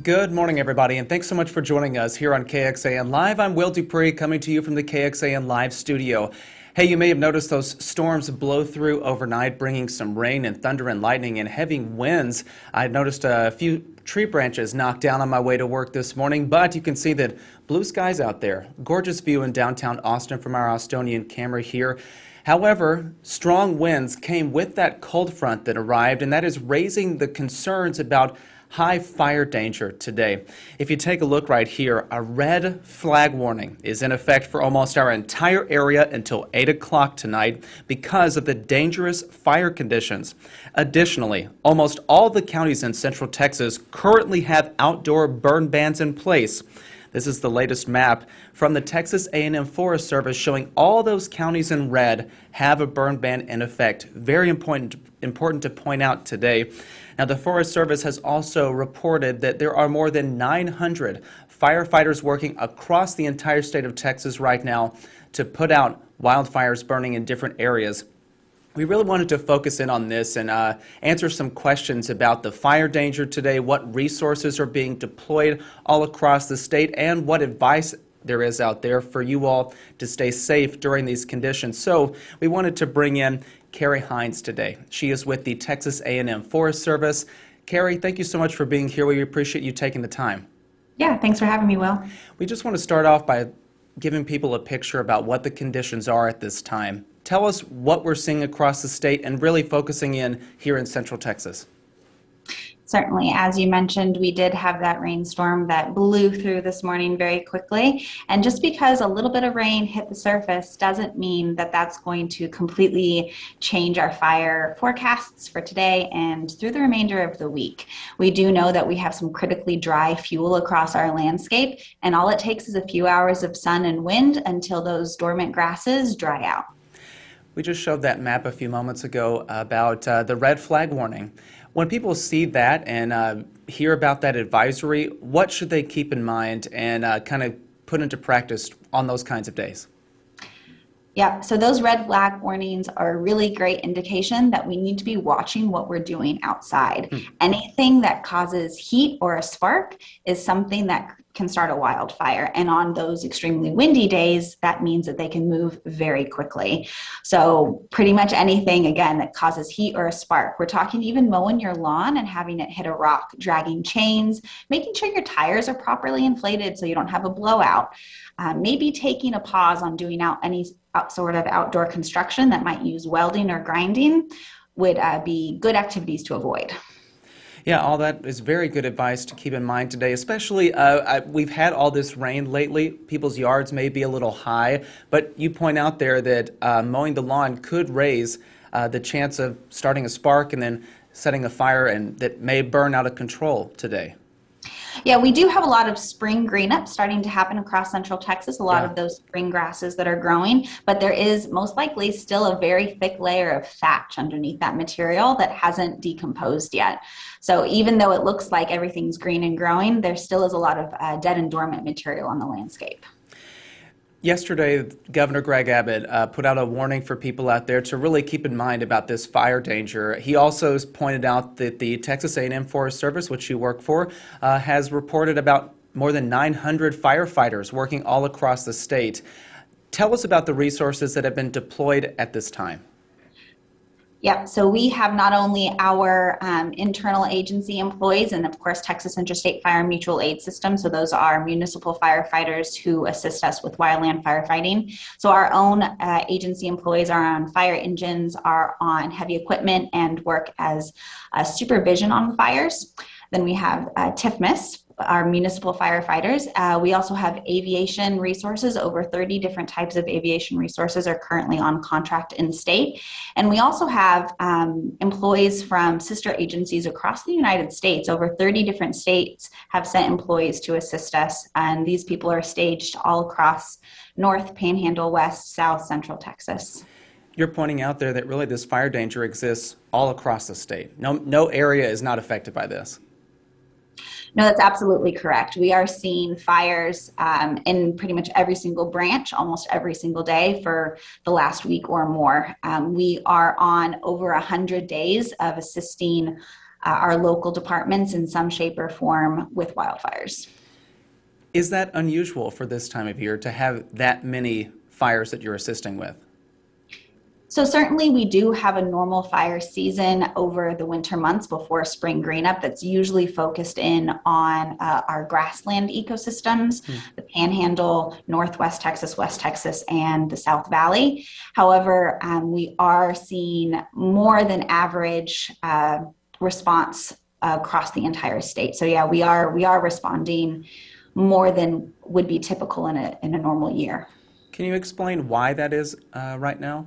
Good morning, everybody, and thanks so much for joining us here on KXAN Live. I'm DuPree coming to you from the KXAN Live studio. Hey, you may have noticed those storms blow through overnight, bringing some rain and thunder and lightning and heavy winds. I noticed a few tree branches knocked down on my way to work this morning, but you can see that blue skies out there. Gorgeous view in downtown Austin from our Austonian camera here. However, strong winds came with that cold front that arrived, and that is raising the concerns about high fire danger today. If you take a look right here, a red flag warning is in effect for almost our entire area until 8 o'clock tonight because of the dangerous fire conditions. Additionally, almost all the counties in Central Texas currently have outdoor burn bans in place. This is the latest map from the Texas A&M Forest Service showing all those counties in red have a burn ban in effect. Very important to point out today. Now, the Forest Service has also reported that there are more than 900 firefighters working across the entire state of Texas right now to put out wildfires burning in different areas. We really wanted to focus in on this and answer some questions about the fire danger today, what resources are being deployed all across the state, and what advice there is out there for you all to stay safe during these conditions. So we wanted to bring in Kari Hines today. She is with the Texas A&M Forest Service. Kari, thank you so much for being here. We appreciate you taking the time. Yeah, thanks for having me, Will. We just want to start off by giving people a picture about what the conditions are at this time. Tell us what we're seeing across the state and really focusing in here in Central Texas. Certainly. As you mentioned, we did have that rainstorm that blew through this morning very quickly. And just because a little bit of rain hit the surface doesn't mean that that's going to completely change our fire forecasts for today and through the remainder of the week. We do know that we have some critically dry fuel across our landscape, and all it takes is a few hours of sun and wind until those dormant grasses dry out. We just showed that map a few moments ago about the red flag warning. When people see that and hear about that advisory, what should they keep in mind and kind of put into practice on those kinds of days? Yeah, so those red flag warnings are a really great indication that we need to be watching what we're doing outside. Anything that causes heat or a spark is something that can start a wildfire. And on those extremely windy days, that means that they can move very quickly. So pretty much anything, again, that causes heat or a spark. We're talking even mowing your lawn and having it hit a rock, dragging chains, making sure your tires are properly inflated so you don't have a blowout. Maybe taking a pause on doing any sort of outdoor construction that might use welding or grinding would be good activities to avoid. Yeah, all that is very good advice to keep in mind today, especially we've had all this rain lately. People's yards may be a little high, but you point out there that mowing the lawn could raise the chance of starting a spark and then setting a fire and that may burn out of control today. Yeah, we do have a lot of spring green up starting to happen across Central Texas, a lot of those spring grasses that are growing, but there is most likely still a very thick layer of thatch underneath that material that hasn't decomposed yet. So even though it looks like everything's green and growing, there still is a lot of dead and dormant material on the landscape. Yesterday, Governor Greg Abbott put out a warning for people out there to really keep in mind about this fire danger. He also pointed out that the Texas A&M Forest Service, which you work for, has reported about more than 900 firefighters working all across the state. Tell us about the resources that have been deployed at this time. Yep, so we have not only our internal agency employees and of course Texas Interstate Fire Mutual Aid System, so those are municipal firefighters who assist us with wildland firefighting. So our own agency employees are on fire engines, are on heavy equipment and work as supervision on fires. Then we have TIFMIS, our municipal firefighters. We also have aviation resources. Over 30 different types of aviation resources are currently on contract in state. And we also have employees from sister agencies across the United States. Over 30 different states have sent employees to assist us. And these people are staged all across North, Panhandle, West, South, Central Texas. You're pointing out there that really this fire danger exists all across the state. No area is not affected by this. No, that's absolutely correct. We are seeing fires in pretty much every single branch, almost every single day for the last week or more. We are on over 100 days of assisting our local departments in some shape or form with wildfires. Is that unusual for this time of year to have that many fires that you're assisting with? So certainly we do have a normal fire season over the winter months before spring greenup that's usually focused in on our grassland ecosystems, the Panhandle, Northwest Texas, West Texas, and the South Valley. However, we are seeing more than average response across the entire state. So yeah, we are responding more than would be typical in a normal year. Can you explain why that is right now?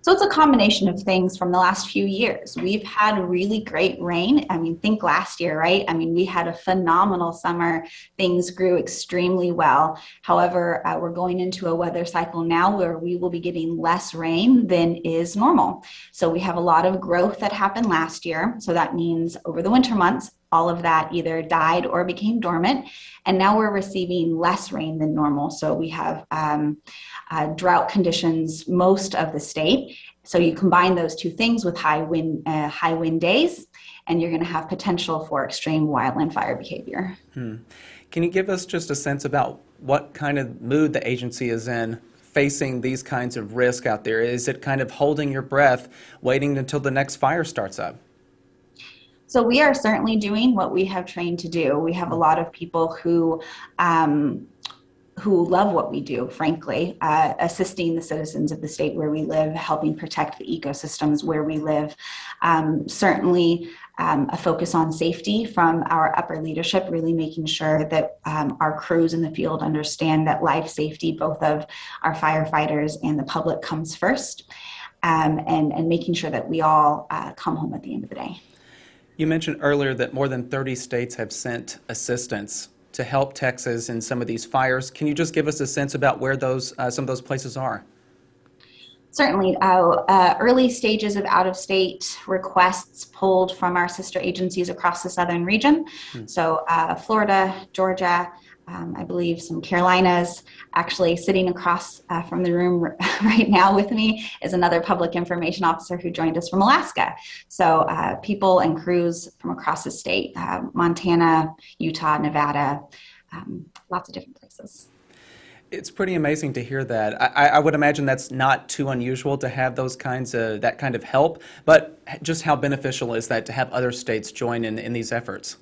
So it's a combination of things from the last few years. We've had really great rain. I mean, think last year, right? I mean, we had a phenomenal summer. Things grew extremely well. However, we're going into a weather cycle now where we will be getting less rain than is normal. So we have a lot of growth that happened last year. So that means over the winter months, all of that either died or became dormant. And now we're receiving less rain than normal. So we have drought conditions most of the state. So you combine those two things with high wind days, and you're going to have potential for extreme wildland fire behavior. Can you give us just a sense about what kind of mood the agency is in facing these kinds of risk out there? Is it kind of holding your breath, waiting until the next fire starts up? So we are certainly doing what we have trained to do. We have a lot of people who love what we do, frankly, assisting the citizens of the state where we live, helping protect the ecosystems where we live. Certainly a focus on safety from our upper leadership, really making sure that our crews in the field understand that life safety, both of our firefighters and the public, comes first, and making sure that we all come home at the end of the day. You mentioned earlier that more than 30 states have sent assistance to help Texas in some of these fires. Can you just give us a sense about where those some of those places are? Certainly. Early stages of out-of-state requests pulled from our sister agencies across the southern region. So Florida, Georgia, I believe some Carolinas. Actually sitting across from the room right now with me is another public information officer who joined us from Alaska. So people and crews from across the state, Montana, Utah, Nevada, lots of different places. It's pretty amazing to hear that. I would imagine that's not too unusual to have that kind of help, but just how beneficial is that to have other states join in these efforts?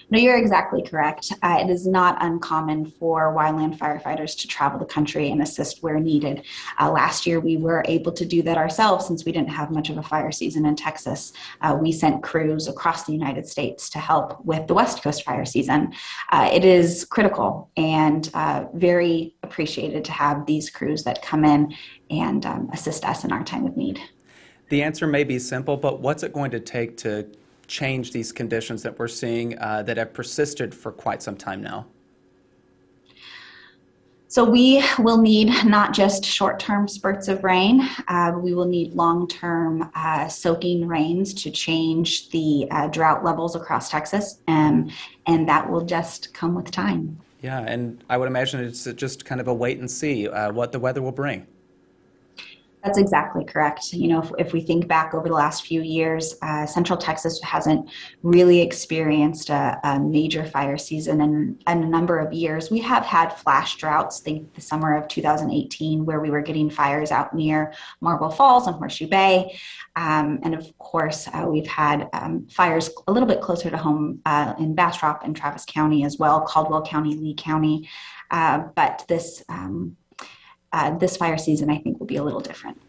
No, you're exactly correct. It is not uncommon for wildland firefighters to travel the country and assist where needed. Last year, we were able to do that ourselves since we didn't have much of a fire season in Texas. We sent crews across the United States to help with the West Coast fire season. It is critical and very appreciated to have these crews that come in and assist us in our time of need. The answer may be simple, but what's it going to take to change these conditions that we're seeing that have persisted for quite some time now? So we will need not just short-term spurts of rain, we will need long-term soaking rains to change the drought levels across Texas, and that will just come with time. Yeah, and I would imagine it's just kind of a wait and see what the weather will bring. That's exactly correct. You know, if we think back over the last few years, Central Texas hasn't really experienced a major fire season in a number of years. We have had flash droughts, think the summer of 2018, where we were getting fires out near Marble Falls and Horseshoe Bay. And of course, we've had fires a little bit closer to home in Bastrop and Travis County as well, Caldwell County, Lee County. But this fire season, I think, will be a little different.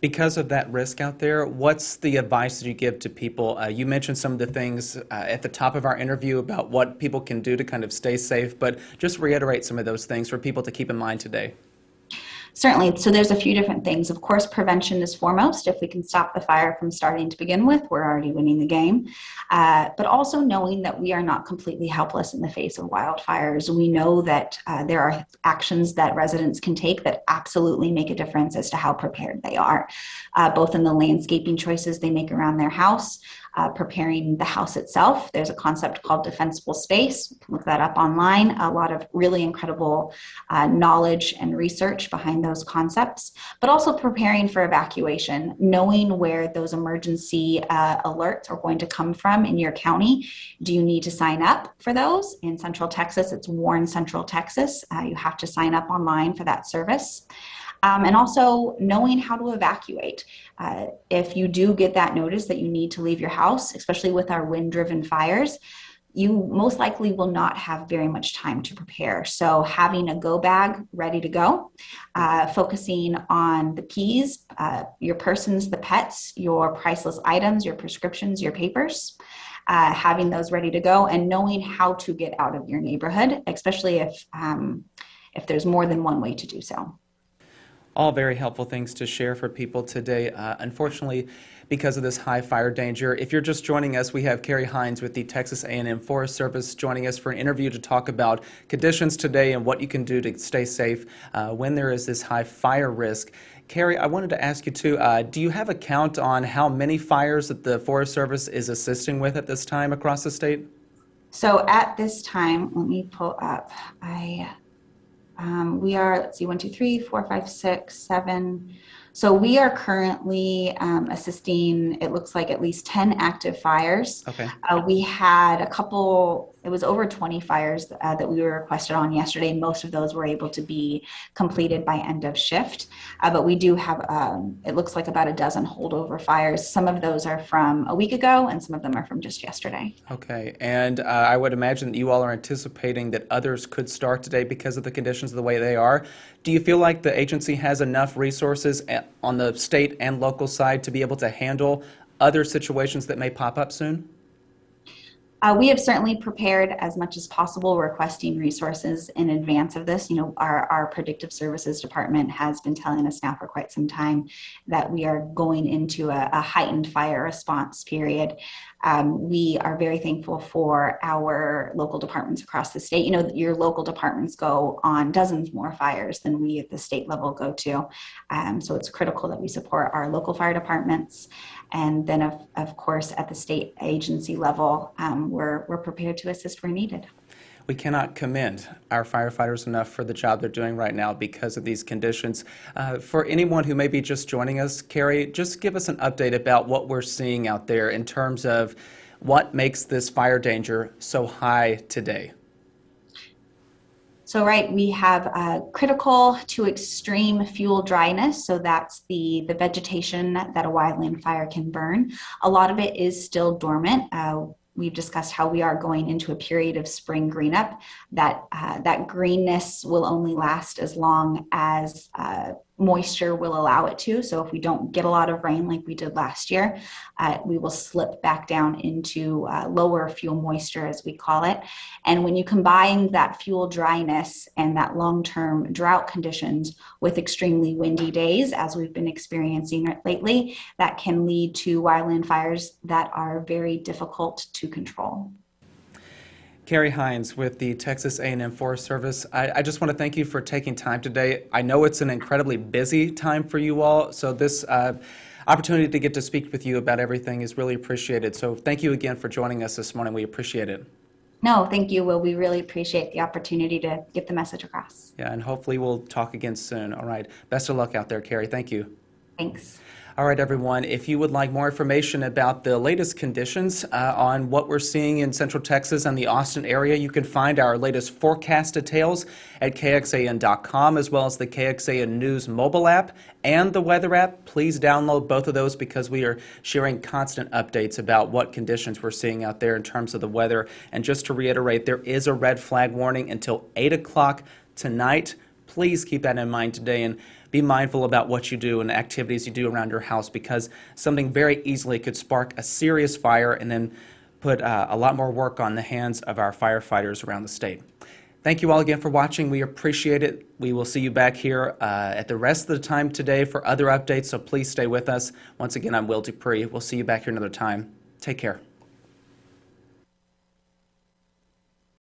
Because of that risk out there, what's the advice that you give to people? You mentioned some of the things at the top of our interview about what people can do to kind of stay safe, but just reiterate some of those things for people to keep in mind today. Certainly. So there's a few different things. Of course, prevention is foremost. If we can stop the fire from starting to begin with, we're already winning the game. But also knowing that we are not completely helpless in the face of wildfires. We know that there are actions that residents can take that absolutely make a difference as to how prepared they are, both in the landscaping choices they make around their house, preparing the house itself. There's a concept called Defensible Space. You can look that up online. A lot of really incredible knowledge and research behind those concepts, but also preparing for evacuation, knowing where those emergency alerts are going to come from in your county. Do you need to sign up for those? In Central Texas, it's Warn Central Texas. You have to sign up online for that service. And also knowing how to evacuate. If you do get that notice that you need to leave your house, especially with our wind-driven fires, you most likely will not have very much time to prepare. So having a go bag ready to go, focusing on the keys, your persons, the pets, your priceless items, your prescriptions, your papers, having those ready to go, and knowing how to get out of your neighborhood, especially if there's more than one way to do so. All very helpful things to share for people today. Unfortunately, because of this high fire danger, if you're just joining us, we have Kari Hines with the Texas A&M Forest Service joining us for an interview to talk about conditions today and what you can do to stay safe when there is this high fire risk. Kari, I wanted to ask you too, do you have a count on how many fires that the Forest Service is assisting with at this time across the state? So at this time, let me pull up, we are, let's see, 1, 2, 3, 4, 5, 6, 7. So we are currently assisting, it looks like at least 10 active fires. Okay. We had a couple, it was over 20 fires that we were requested on yesterday. Most of those were able to be completed by end of shift. But we do have, it looks like about a dozen holdover fires. Some of those are from a week ago and some of them are from just yesterday. Okay. And I would imagine that you all are anticipating that others could start today because of the conditions of the way they are. Do you feel like the agency has enough resources on the state and local side to be able to handle other situations that may pop up soon? We have certainly prepared as much as possible, requesting resources in advance of this. You know, our predictive services department has been telling us now for quite some time that we are going into a heightened fire response period. We are very thankful for our local departments across the state. You know, your local departments go on dozens more fires than we at the state level go to. So it's critical that we support our local fire departments. And then, of course, at the state agency level, we're prepared to assist where needed. We cannot commend our firefighters enough for the job they're doing right now because of these conditions. For anyone who may be just joining us, Kari, just give us an update about what we're seeing out there in terms of what makes this fire danger so high today. So, right, we have critical to extreme fuel dryness. So that's the vegetation that a wildland fire can burn. A lot of it is still dormant. We've discussed how we are going into a period of spring greenup. That greenness will only last as long as moisture will allow it to. So if we don't get a lot of rain like we did last year, we will slip back down into lower fuel moisture, as we call it. And when you combine that fuel dryness and that long-term drought conditions with extremely windy days, as we've been experiencing lately, that can lead to wildland fires that are very difficult to control. Kari Hines with the Texas A&M Forest Service. I just want to thank you for taking time today. I know it's an incredibly busy time for you all, so this opportunity to get to speak with you about everything is really appreciated. So thank you again for joining us this morning. We appreciate it. No, thank you, Will. We really appreciate the opportunity to get the message across. Yeah, and hopefully we'll talk again soon. All right. Best of luck out there, Kari. Thank you. Thanks. All right, everyone, if you would like more information about the latest conditions on what we're seeing in Central Texas and the Austin area, you can find our latest forecast details at KXAN.com, as well as the KXAN News mobile app and the weather app. Please download both of those because we are sharing constant updates about what conditions we're seeing out there in terms of the weather. And just to reiterate, there is a red flag warning until 8 o'clock tonight. Please keep that in mind today and be mindful about what you do and activities you do around your house, because something very easily could spark a serious fire and then put a lot more work on the hands of our firefighters around the state. Thank you all again for watching. We appreciate it. We will see you back here at the rest of the time today for other updates, so please stay with us. Once again, I'm Will DuPree. We'll see you back here another time. Take care.